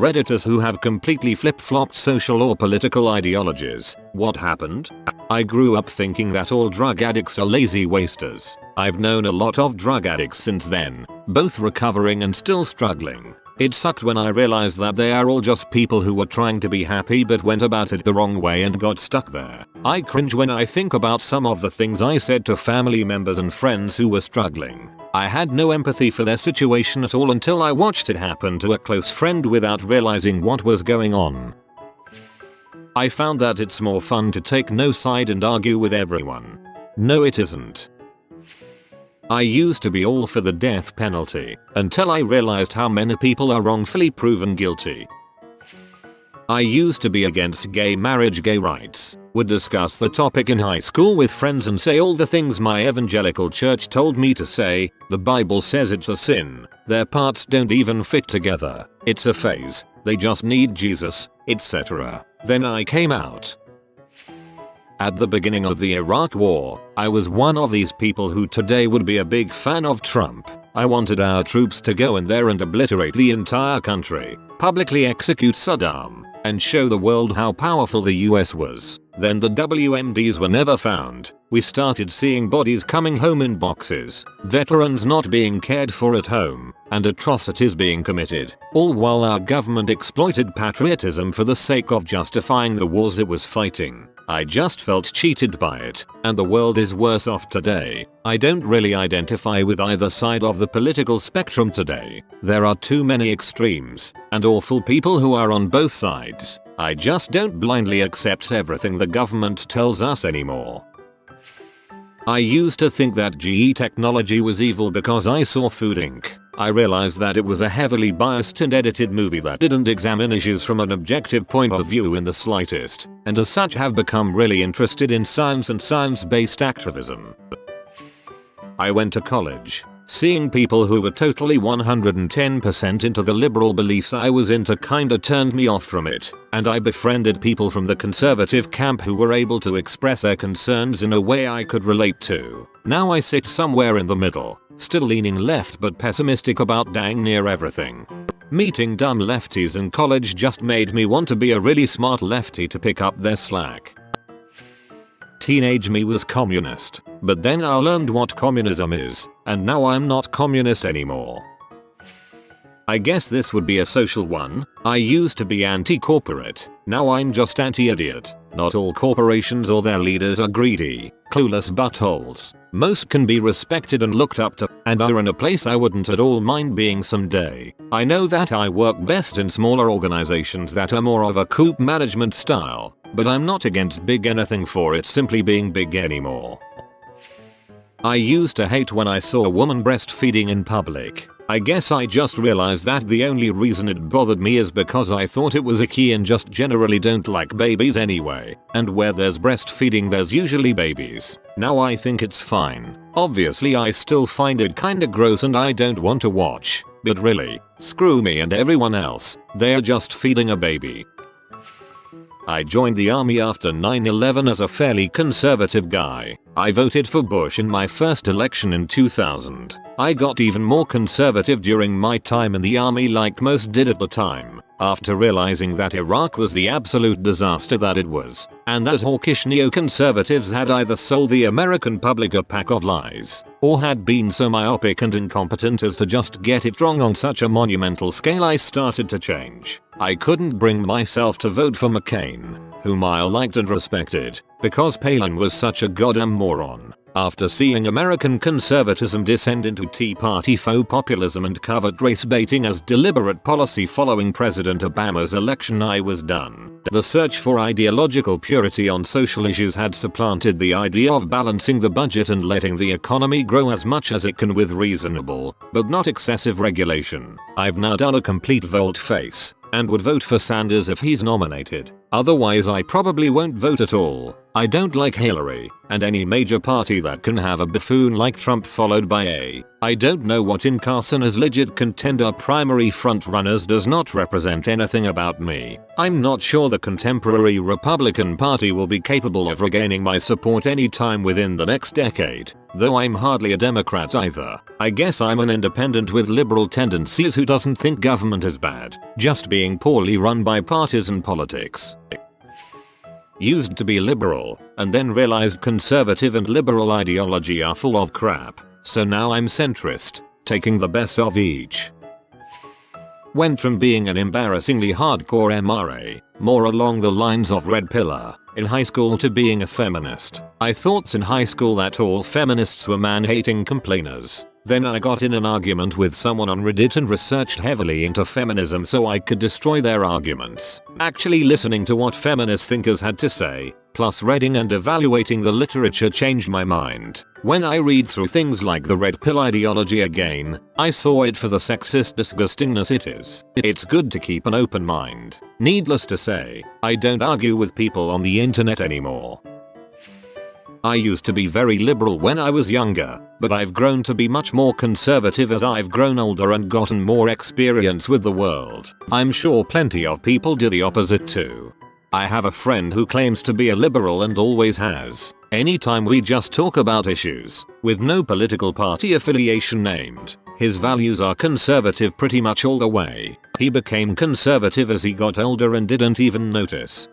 Redditors who have completely flip-flopped social or political ideologies. What happened? I grew up thinking that all drug addicts are lazy wasters. I've known a lot of drug addicts since then, both recovering and still struggling. It sucked when I realized that they are all just people who were trying to be happy but went about it the wrong way and got stuck there. I cringe when I think about some of the things I said to family members and friends who were struggling. I had no empathy for their situation at all until I watched it happen to a close friend without realizing what was going on. I found that it's more fun to take no side and argue with everyone. No, it isn't. I used to be all for the death penalty until I realized how many people are wrongfully proven guilty. I used to be against gay marriage, gay rights, would discuss the topic in high school with friends and say all the things my evangelical church told me to say. The Bible says it's a sin, their parts don't even fit together, it's a phase, they just need Jesus, etc. Then I came out. At the beginning of the Iraq War, I was one of these people who today would be a big fan of Trump. I wanted our troops to go in there and obliterate the entire country, publicly execute Saddam, and show the world how powerful the US was. Then the WMDs were never found. We started seeing bodies coming home in boxes, veterans not being cared for at home, and atrocities being committed, all while our government exploited patriotism for the sake of justifying the wars it was fighting. I just felt cheated by it, and the world is worse off today. I don't really identify with either side of the political spectrum today. There are too many extremes, and awful people who are on both sides. I just don't blindly accept everything the government tells us anymore. I used to think that GE technology was evil because I saw Food Inc. I realized that it was a heavily biased and edited movie that didn't examine issues from an objective point of view in the slightest, and as such have become really interested in science and science-based activism. I went to college. Seeing people who were totally 110% into the liberal beliefs I was into kinda turned me off from it, and I befriended people from the conservative camp who were able to express their concerns in a way I could relate to. Now I sit somewhere in the middle, still leaning left but pessimistic about dang near everything. Meeting dumb lefties in college just made me want to be a really smart lefty to pick up their slack. Teenage me was communist, but then I learned what communism is, and now I'm not communist anymore. I guess this would be a social one. I used to be anti-corporate, now I'm just anti-idiot. Not all corporations or their leaders are greedy, clueless buttholes. Most can be respected and looked up to, and are in a place I wouldn't at all mind being someday. I know that I work best in smaller organizations that are more of a coup management style, but I'm not against big anything for it simply being big anymore. I used to hate when I saw a woman breastfeeding in public. I guess I just realized that the only reason it bothered me is because I thought it was icky and just generally don't like babies anyway, and where there's breastfeeding there's usually babies. Now I think it's fine. Obviously I still find it kinda gross and I don't want to watch, but really, screw me and everyone else, they're just feeding a baby. I joined the army after 9/11 as a fairly conservative guy. I voted for Bush in my first election in 2000. I got even more conservative during my time in the army like most did at the time, after realizing that Iraq was the absolute disaster that it was, and that hawkish neoconservatives had either sold the American public a pack of lies, or had been so myopic and incompetent as to just get it wrong on such a monumental scale. I started to change. I couldn't bring myself to vote for McCain, whom I liked and respected, because Palin was such a goddamn moron. After seeing American conservatism descend into Tea Party faux populism and covert race baiting as deliberate policy following President Obama's election, I was done. The search for ideological purity on social issues had supplanted the idea of balancing the budget and letting the economy grow as much as it can with reasonable, but not excessive regulation. I've now done a complete volte-face, and would vote for Sanders if he's nominated. Otherwise I probably won't vote at all. I don't like Hillary, and any major party that can have a buffoon like Trump followed by a I don't know what in Carson as legit contender primary frontrunners does not represent anything about me. I'm not sure the contemporary Republican Party will be capable of regaining my support anytime within the next decade, though I'm hardly a Democrat either. I guess I'm an independent with liberal tendencies who doesn't think government is bad, just being poorly run by partisan politics. Used to be liberal, and then realized conservative and liberal ideology are full of crap, so now I'm centrist, taking the best of each. Went from being an embarrassingly hardcore MRA, more along the lines of Red Pillar, in high school to being a feminist. I thought in high school that all feminists were man-hating complainers. Then I got in an argument with someone on Reddit and researched heavily into feminism so I could destroy their arguments. Actually listening to what feminist thinkers had to say, plus reading and evaluating the literature changed my mind. When I read through things like the Red Pill ideology again, I saw it for the sexist disgustingness it is. It's good to keep an open mind. Needless to say, I don't argue with people on the internet anymore. I used to be very liberal when I was younger, but I've grown to be much more conservative as I've grown older and gotten more experience with the world. I'm sure plenty of people do the opposite too. I have a friend who claims to be a liberal and always has. Anytime we just talk about issues, with no political party affiliation named, his values are conservative pretty much all the way. He became conservative as he got older and didn't even notice.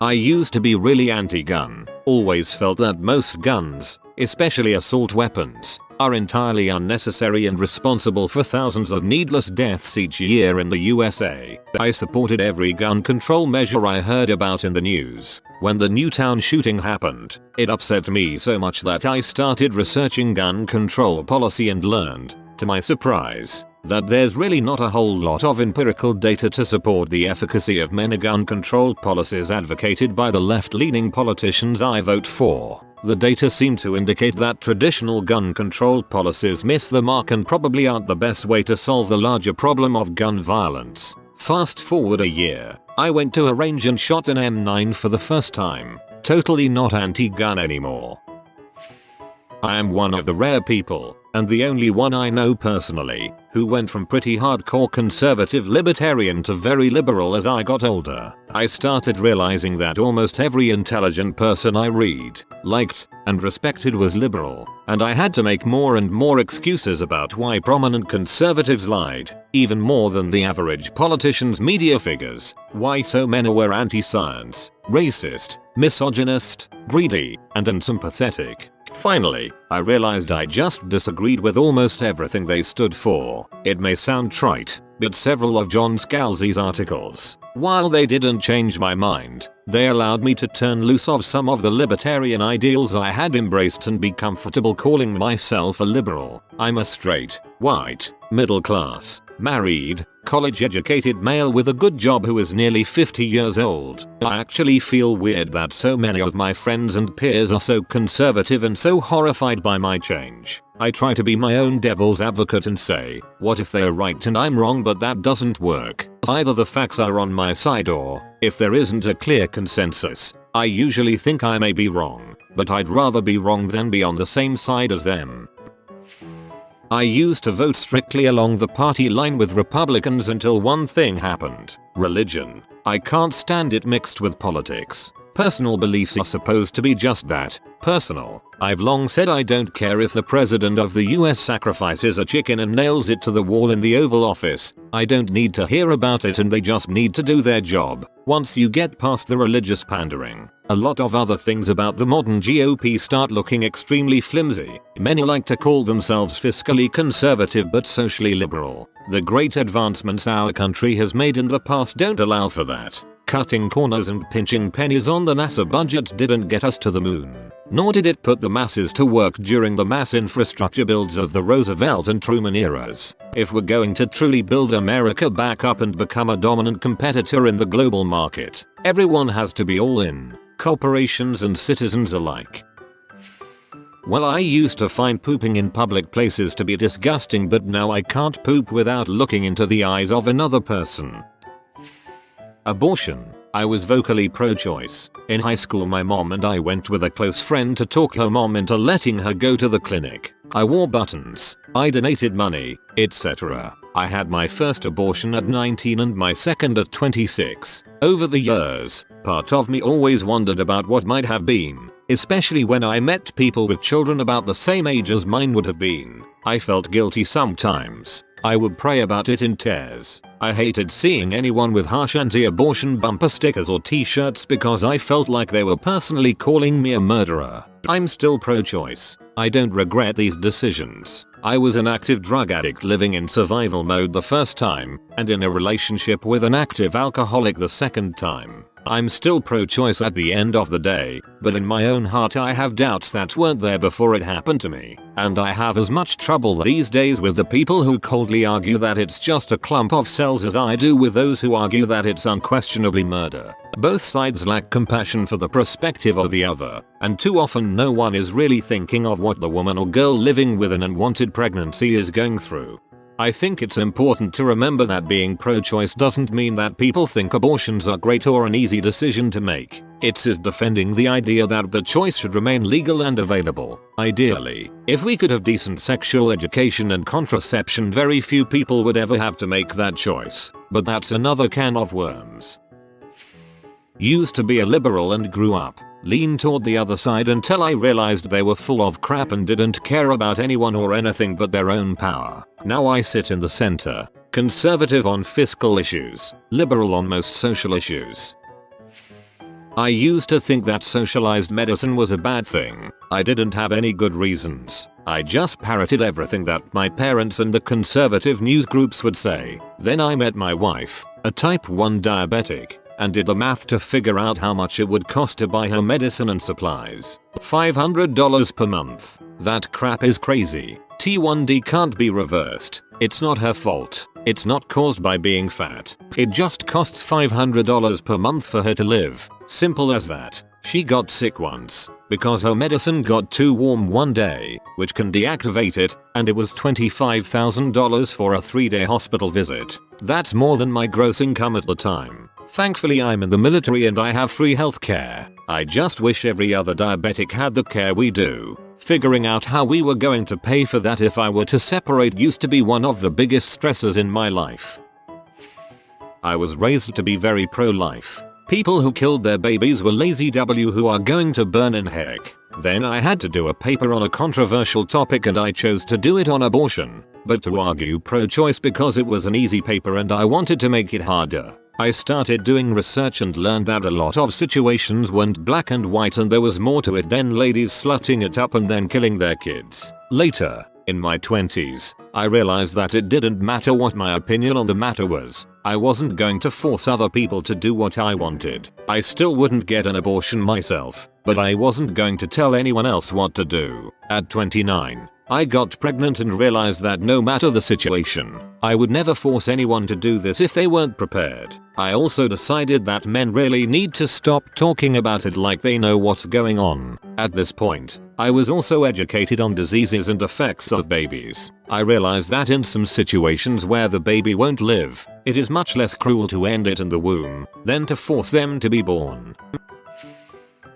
I used to be really anti-gun, always felt that most guns, especially assault weapons, are entirely unnecessary and responsible for thousands of needless deaths each year in the USA. I supported every gun control measure I heard about in the news. When the Newtown shooting happened, it upset me so much that I started researching gun control policy and learned, to my surprise, that there's really not a whole lot of empirical data to support the efficacy of many gun control policies advocated by the left-leaning politicians I vote for. The data seem to indicate that traditional gun control policies miss the mark and probably aren't the best way to solve the larger problem of gun violence. Fast forward a year, I went to a range and shot an M9 for the first time. Totally not anti-gun anymore. I am one of the rare people, and the only one I know personally, who went from pretty hardcore conservative libertarian to very liberal as I got older. I started realizing that almost every intelligent person I read, liked, and respected was liberal, and I had to make more and more excuses about why prominent conservatives lied, even more than the average politician's media figures, why so many were anti-science, racist, misogynist, greedy, and unsympathetic. Finally, I realized I just disagreed with almost everything they stood for. It may sound trite, but several of John Scalzi's articles, while they didn't change my mind, they allowed me to turn loose of some of the libertarian ideals I had embraced and be comfortable calling myself a liberal. I'm a straight, white, middle class, married, college-educated male with a good job who is nearly 50 years old. I actually feel weird that so many of my friends and peers are so conservative and so horrified by my change. I try to be my own devil's advocate and say, what if they're right and I'm wrong, but that doesn't work. Either the facts are on my side or, if there isn't a clear consensus, I usually think I may be wrong, but I'd rather be wrong than be on the same side as them. I used to vote strictly along the party line with Republicans until one thing happened: religion. I can't stand it mixed with politics. Personal beliefs are supposed to be just that, personal. I've long said I don't care if the president of the US sacrifices a chicken and nails it to the wall in the Oval Office. I don't need to hear about it and they just need to do their job. Once you get past the religious pandering, a lot of other things about the modern GOP start looking extremely flimsy. Many like to call themselves fiscally conservative but socially liberal. The great advancements our country has made in the past don't allow for that. Cutting corners and pinching pennies on the NASA budget didn't get us to the moon, nor did it put the masses to work during the mass infrastructure builds of the Roosevelt and Truman eras. If we're going to truly build America back up and become a dominant competitor in the global market, everyone has to be all in, corporations and citizens alike. Well, I used to find pooping in public places to be disgusting, but now I can't poop without looking into the eyes of another person. Abortion. I was vocally pro-choice. In high school my mom and I went with a close friend to talk her mom into letting her go to the clinic. I wore buttons, I donated money, etc. I had my first abortion at 19 and my second at 26. Over the years, part of me always wondered about what might have been, especially when I met people with children about the same age as mine would have been. I felt guilty sometimes. I would pray about it in tears. I hated seeing anyone with harsh anti-abortion bumper stickers or t-shirts because I felt like they were personally calling me a murderer. I'm still pro-choice. I don't regret these decisions. I was an active drug addict living in survival mode the first time, and in a relationship with an active alcoholic the second time. I'm still pro-choice at the end of the day, but in my own heart I have doubts that weren't there before it happened to me. And I have as much trouble these days with the people who coldly argue that it's just a clump of cells as I do with those who argue that it's unquestionably murder. Both sides lack compassion for the perspective of the other, and too often no one is really thinking of what the woman or girl living with an unwanted pregnancy is going through. I think it's important to remember that being pro-choice doesn't mean that people think abortions are great or an easy decision to make. It's defending the idea that the choice should remain legal and available. Ideally, if we could have decent sexual education and contraception, very few people would ever have to make that choice. But that's another can of worms. Used to be a liberal and grew up, leaned toward the other side until I realized they were full of crap and didn't care about anyone or anything but their own power. Now I sit in the center, conservative on fiscal issues, liberal on most social issues. I used to think that socialized medicine was a bad thing. I didn't have any good reasons. I just parroted everything that my parents and the conservative news groups would say. Then I met my wife, a type 1 diabetic, and did the math to figure out how much it would cost to buy her medicine and supplies. $500 per month. That crap is crazy. T1D can't be reversed. It's not her fault. It's not caused by being fat. It just costs $500 per month for her to live. Simple as that. She got sick once because her medicine got too warm one day, which can deactivate it, and it was $25,000 for a 3-day hospital visit. That's more than my gross income at the time. Thankfully I'm in the military and I have free healthcare. I just wish every other diabetic had the care we do. Figuring out how we were going to pay for that if I were to separate used to be one of the biggest stressors in my life. I was raised to be very pro-life. People who killed their babies were lazy who are going to burn in heck. Then I had to do a paper on a controversial topic and I chose to do it on abortion, but to argue pro-choice because it was an easy paper and I wanted to make it harder. I started doing research and learned that a lot of situations weren't black and white and there was more to it than ladies slutting it up and then killing their kids. Later, in my 20s, I realized that it didn't matter what my opinion on the matter was. I wasn't going to force other people to do what I wanted. I still wouldn't get an abortion myself, but I wasn't going to tell anyone else what to do. At 29, I got pregnant and realized that no matter the situation, I would never force anyone to do this if they weren't prepared. I also decided that men really need to stop talking about it like they know what's going on. At this point, I was also educated on diseases and effects of babies. I realized that in some situations where the baby won't live, it is much less cruel to end it in the womb than to force them to be born.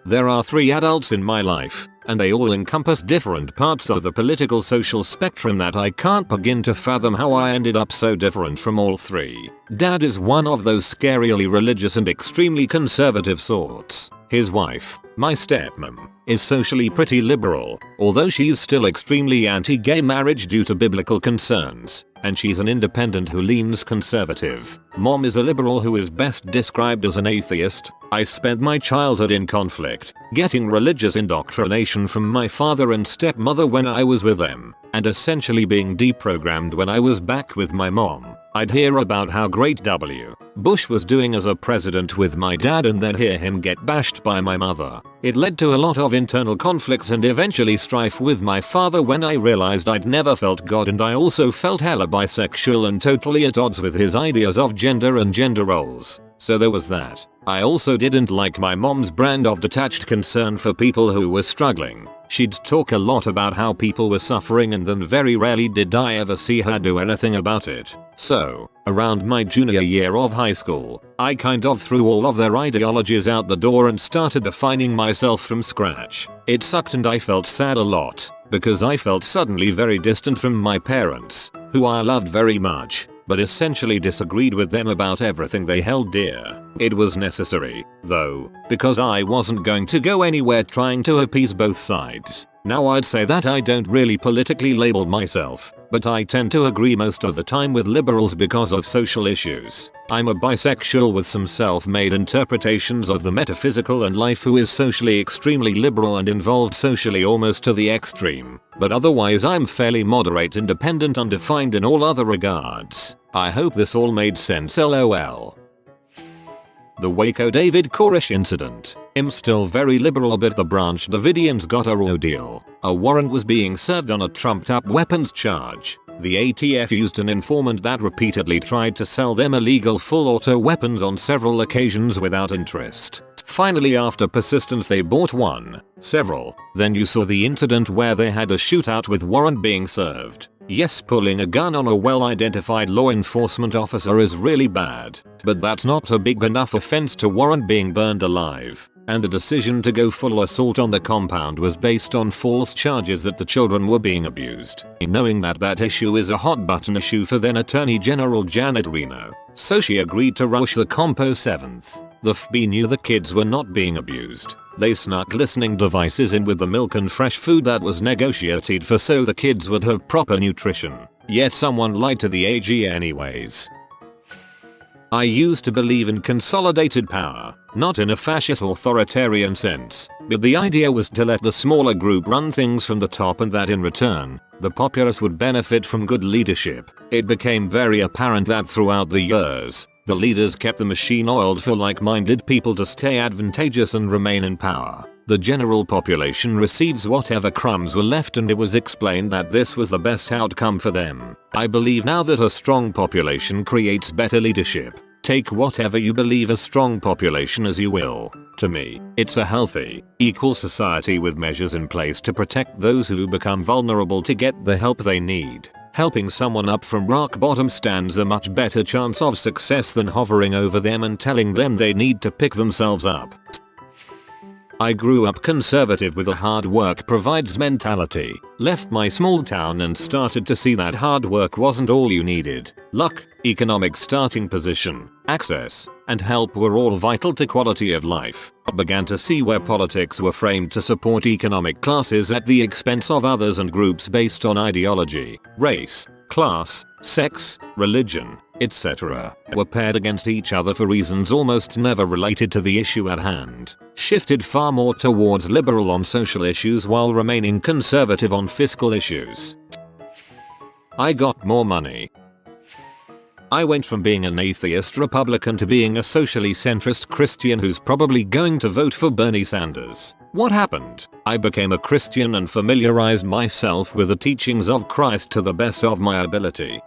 There are 3 adults in my life, and they all encompass different parts of the political social spectrum that I can't begin to fathom how I ended up so different from all 3. Dad is one of those scarily religious and extremely conservative sorts. His wife, my stepmom, is socially pretty liberal, although she's still extremely anti-gay marriage due to biblical concerns, and she's an independent who leans conservative. Mom is a liberal who is best described as an atheist. I spent my childhood in conflict, getting religious indoctrination from my father and stepmother when I was with them, and essentially being deprogrammed when I was back with my mom. I'd hear about how great W. Bush was doing as a president with my dad and then hear him get bashed by my mother. It led to a lot of internal conflicts and eventually strife with my father when I realized I'd never felt God, and I also felt hella bisexual and totally at odds with his ideas of gender and gender roles. So there was that. I also didn't like my mom's brand of detached concern for people who were struggling. She'd talk a lot about how people were suffering and then very rarely did I ever see her do anything about it. So, around my junior year of high school, I kind of threw all of their ideologies out the door and started defining myself from scratch. It sucked and I felt sad a lot, because I felt suddenly very distant from my parents, who I loved very much, but essentially disagreed with them about everything they held dear. It was necessary, though, because I wasn't going to go anywhere trying to appease both sides. Now I'd say that I don't really politically label myself, but I tend to agree most of the time with liberals because of social issues. I'm a bisexual with some self-made interpretations of the metaphysical and life who is socially extremely liberal and involved socially almost to the extreme, but otherwise I'm fairly moderate, independent, undefined in all other regards. I hope this all made sense, lol. The Waco David Koresh incident. I'm still very liberal, but the Branch Davidians got a raw deal. A warrant was being served on a trumped-up weapons charge. The ATF used an informant that repeatedly tried to sell them illegal full-auto weapons on several occasions without interest. Finally, after persistence, they bought several. Then you saw the incident where they had a shootout with warrant being served. Yes, pulling a gun on a well-identified law enforcement officer is really bad, but that's not a big enough offense to warrant being burned alive. And the decision to go full assault on the compound was based on false charges that the children were being abused. Knowing that issue is a hot button issue for then Attorney General Janet Reno, so she agreed to rush the Compo 7th. The FB knew the kids were not being abused. They snuck listening devices in with the milk and fresh food that was negotiated for so the kids would have proper nutrition. Yet someone lied to the AG anyways. I used to believe in consolidated power, not in a fascist authoritarian sense, but the idea was to let the smaller group run things from the top and that in return, the populace would benefit from good leadership. It became very apparent that throughout the years, the leaders kept the machine oiled for like-minded people to stay advantageous and remain in power. The general population receives whatever crumbs were left, and it was explained that this was the best outcome for them. I believe now that a strong population creates better leadership. Take whatever you believe a strong population as you will. To me, it's a healthy, equal society with measures in place to protect those who become vulnerable to get the help they need. Helping someone up from rock bottom stands a much better chance of success than hovering over them and telling them they need to pick themselves up. I grew up conservative with a hard work provides mentality, left my small town and started to see that hard work wasn't all you needed. Luck, economic starting position, access, and help were all vital to quality of life. I began to see where politics were framed to support economic classes at the expense of others and groups based on ideology, race, class, sex, religion, etc. were paired against each other for reasons almost never related to the issue at hand. Shifted far more towards liberal on social issues while remaining conservative on fiscal issues. I got more money. I went from being an atheist Republican to being a socially centrist Christian who's probably going to vote for Bernie Sanders. What happened? I became a Christian and familiarized myself with the teachings of Christ to the best of my ability.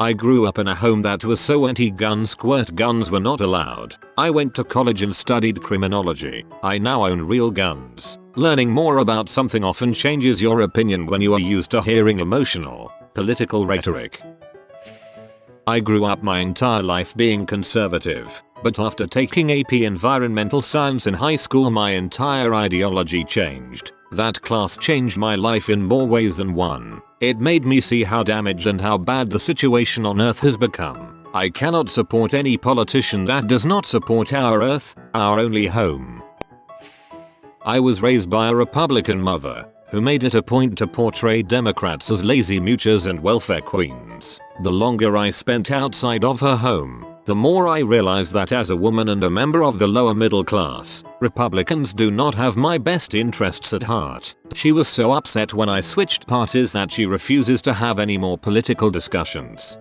I grew up in a home that was so anti-gun, squirt guns were not allowed. I went to college and studied criminology. I now own real guns. Learning more about something often changes your opinion when you are used to hearing emotional, political rhetoric. I grew up my entire life being conservative, but after taking AP Environmental Science in high school my entire ideology changed. That class changed my life in more ways than one. It made me see how damaged and how bad the situation on Earth has become. I cannot support any politician that does not support our Earth, our only home. I was raised by a Republican mother, who made it a point to portray Democrats as lazy moochers and welfare queens. The longer I spent outside of her home, the more I realized that as a woman and a member of the lower middle class, Republicans do not have my best interests at heart. She was so upset when I switched parties that she refuses to have any more political discussions.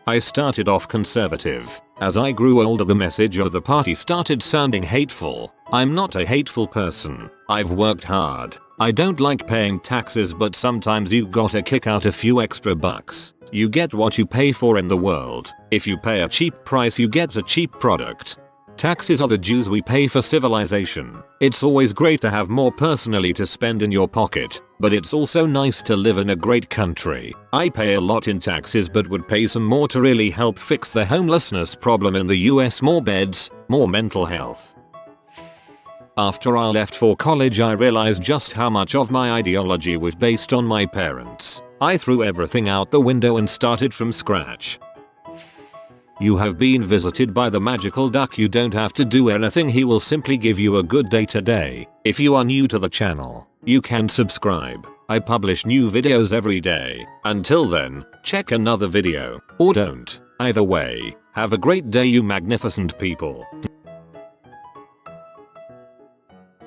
I started off conservative. As I grew older, the message of the party started sounding hateful. I'm not a hateful person. I've worked hard. I don't like paying taxes, but sometimes you gotta kick out a few extra bucks. You get what you pay for in the world. If you pay a cheap price, you get a cheap product. Taxes are the dues we pay for civilization. It's always great to have more personally to spend in your pocket, but it's also nice to live in a great country. I pay a lot in taxes but would pay some more to really help fix the homelessness problem in the US. More beds, more mental health. After I left for college, I realized just how much of my ideology was based on my parents. I threw everything out the window and started from scratch. You have been visited by the magical duck. You don't have to do anything. He will simply give you a good day today. If you are new to the channel, you can subscribe. I publish new videos every day. Until then, check another video, or don't. Either way, have a great day, you magnificent people.